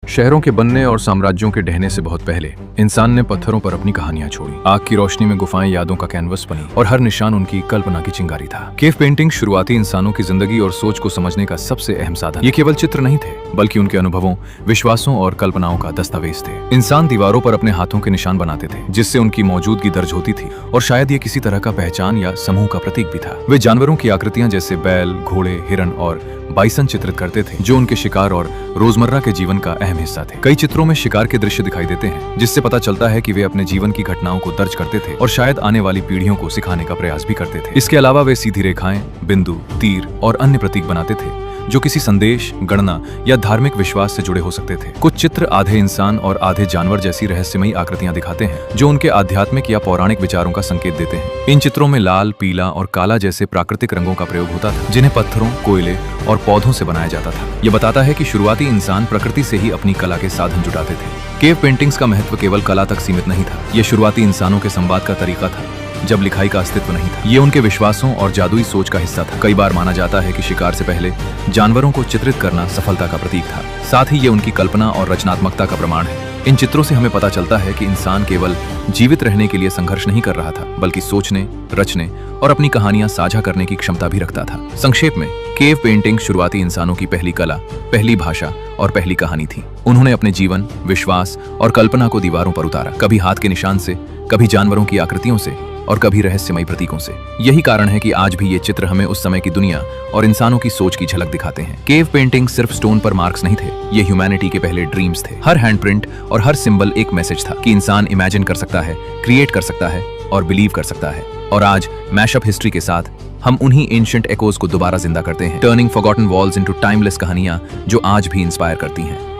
शहरों के बनने और साम्राज्यों के ढहने से बहुत पहले इंसान ने पत्थरों पर अपनी कहानियां छोड़ी। आग की रोशनी में गुफाएं यादों का कैनवस बनी और हर निशान उनकी कल्पना की चिंगारी था। केव पेंटिंग शुरुआती इंसानों की जिंदगी और सोच को समझने का सबसे अहम साधन। ये केवल चित्र नहीं थे, बल्कि उनके अनुभवों, विश्वासों और कल्पनाओं का दस्तावेज थे। इंसान दीवारों पर अपने हाथों के निशान बनाते थे, जिससे उनकी मौजूदगी दर्ज होती थी और शायद ये किसी तरह का पहचान या समूह का प्रतीक भी था। वे जानवरों की आकृतियां जैसे बैल, घोड़े, हिरन और बाइसन चित्रित करते थे, जो उनके शिकार और रोजमर्रा के जीवन का अहम हिस्सा थे। कई चित्रों में शिकार के दृश्य दिखाई देते हैं, जिससे पता चलता है कि वे अपने जीवन की घटनाओं को दर्ज करते थे और शायद आने वाली पीढ़ियों को सिखाने का प्रयास भी करते थे। इसके अलावा वे सीधी रेखाएं, बिंदु, तीर और अन्य प्रतीक बनाते थे, जो किसी संदेश, गणना या धार्मिक विश्वास से जुड़े हो सकते थे। कुछ चित्र आधे इंसान और आधे जानवर जैसी रहस्यमयी आकृतियां दिखाते हैं, जो उनके आध्यात्मिक या पौराणिक विचारों का संकेत देते हैं। इन चित्रों में लाल, पीला और काला जैसे प्राकृतिक रंगों का प्रयोग होता था, जिन्हें पत्थरों, कोयले और पौधों से बनाया जाता था। यह बताता है कि शुरुआती इंसान प्रकृति से ही अपनी कला के साधन जुटाते थे। केव पेंटिंग्स का महत्व केवल कला तक सीमित नहीं था, यह शुरुआती इंसानों के संवाद का तरीका था, जब लिखाई का अस्तित्व नहीं था। ये उनके विश्वासों और जादुई सोच का हिस्सा था। कई बार माना जाता है कि शिकार से पहले जानवरों को चित्रित करना सफलता का प्रतीक था। साथ ही ये उनकी कल्पना और रचनात्मकता का प्रमाण है। इन चित्रों से हमें पता चलता है कि इंसान केवल जीवित रहने के लिए संघर्ष नहीं कर रहा था, बल्कि सोचने, रचने और अपनी कहानियां साझा करने की क्षमता भी रखता था। संक्षेप में, केव पेंटिंग शुरुआती इंसानों की पहली कला, पहली भाषा और पहली कहानी थी। उन्होंने अपने जीवन, विश्वास और कल्पना को दीवारों पर उतारा, कभी हाथ के निशान से, कभी जानवरों की आकृतियों से और कभी रहस्यमयी प्रतीकों से। यही कारण है कि आज भी ये चित्र हमें उस समय की दुनिया और इंसानों की सोच की झलक दिखाते हैं। केव पेंटिंग सिर्फ स्टोन पर मार्क्स नहीं थे, ये ह्यूमैनिटी के पहले ड्रीम्स थे। हर हैंडप्रिंट और हर सिंबल एक मैसेज था कि इंसान इमेजिन कर सकता है, क्रिएट कर सकता है और बिलीव कर सकता है। और आज मैशअप हिस्ट्री के साथ हम उन्हीं एंशिएंट एकोज को दोबारा जिंदा करते हैं, turning forgotten walls into timeless कहानियां जो आज भी इंस्पायर करती हैं।